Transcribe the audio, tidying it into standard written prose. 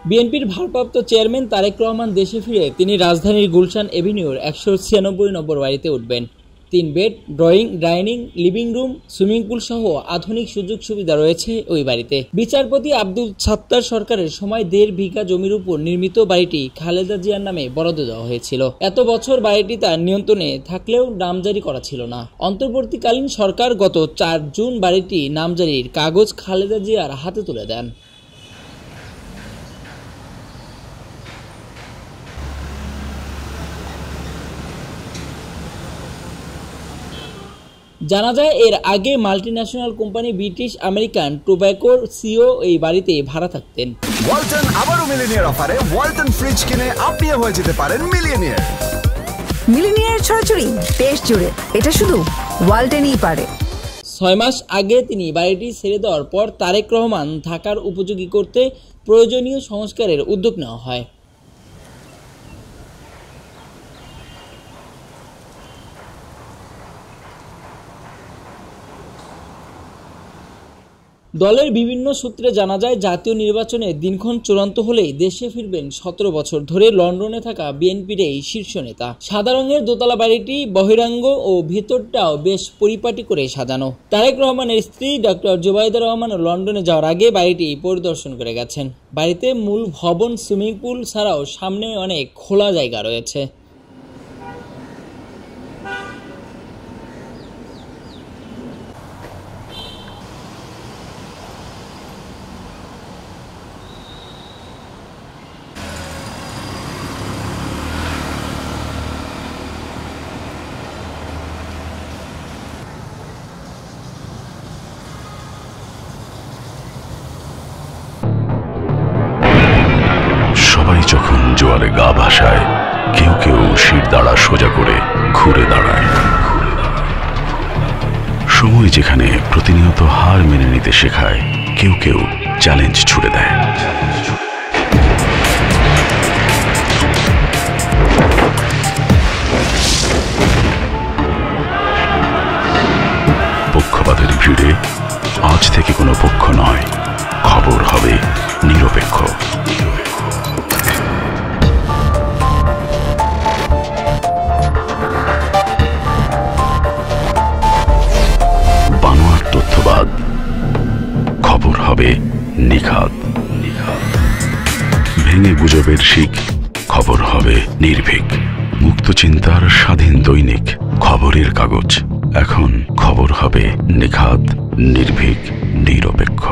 বিএনপির ভারপ্রাপ্ত চেয়ারম্যান তারেক রহমান দেশে ফিরে তিনি রাজধানীর গুলশান এভিনিউর ১৯৬ নম্বর বাড়িতে উঠবেন। ৩ bed, drawing, dining, living room, swimming pool সহ আধুনিক সুযোগ সুবিধা রয়েছে ওই বাড়িতে। বিচারপতি আব্দুল সাত্তার সরকারের সময় ১.৫ বিঘা জমির উপর নির্মিত বাড়িটি খালেদা জিয়ার নামে বরাদ্দ দেওয়া হয়েছিল। এত বছর বাড়িটি তার নিয়ন্ত্রণে থাকলেও নামজারি করা ছিল না। অন্তর্বর্তীকালীন সরকার গত ৪ জুন বাড়িটি নামজারির কাগজ খালেদা জিয়ার হাতে তুলে দেন। জানা যায় এর আগে মাল্টিন্যাশনাল কোম্পানি ব্রিটিশ আমেরিকান টোব্যাকোর সিও এই বাড়িতে ভাড়া থাকতেন। ওয়ালটন আবারও মিলিনিয়ার অফারে ওয়ালটন ফ্রিজ কিনে আপনিও হয়ে যেতে পারেন মিলিয়নিয়ার। মিলিনিয়ার ছড়াছড়ি দেশ জুড়ে, এটা শুধু ওয়ালটনই পারে। ৬ মাস আগে তিনি বাড়িটি ছেড়ে দেওয়ার পর তারেক রহমান থাকার উপযোগী করতে প্রয়োজনীয় সংস্কারের উদ্যোগ নেওয়া হয়। দলের বিভিন্ন সূত্রে জানা যায়, জাতীয় নির্বাচনে দিনক্ষণ চূড়ান্ত হলেই দেশে ফিরবেন ১৭ বছর ধরে লন্ডনে থাকা বিএনপির এই শীর্ষ নেতা। সাদা রঙের দোতলা বাড়িটি বহিরাঙ্গ ও ভেতরটাও বেশ পরিপাটি করে সাজানো। তারেক রহমানের স্ত্রী ডক্টর জুবাইদা রহমানও লন্ডনে যাওয়ার আগে বাড়িটি পরিদর্শন করে গেছেন। বাড়িতে মূল ভবন, সুইমিং পুল ছাড়াও সামনে অনেক খোলা জায়গা রয়েছে। যখন জোয়ারে গা ভাসায়, কেউ কেউ শিরদাঁড়া সোজা করে ঘুরে দাঁড়ায়। সময় যেখানে প্রতিনিয়ত হার মেনে নিতে শেখায়, কেউ কেউ চ্যালেঞ্জ ছুড়ে দেয়। পক্ষপাতের ভিড়ে আজ থেকে কোনো পক্ষ নয়, খবর হবে নিরপেক্ষ। তথ্যবাদ, খবর হবে নিখাদ। ভেঙে গুজবের শিক, খবর হবে নির্ভীক। মুক্ত চিন্তার স্বাধীন দৈনিক খবরের কাগজ। এখন খবর হবে নিখাদ, নির্ভীক, নিরপেক্ষ।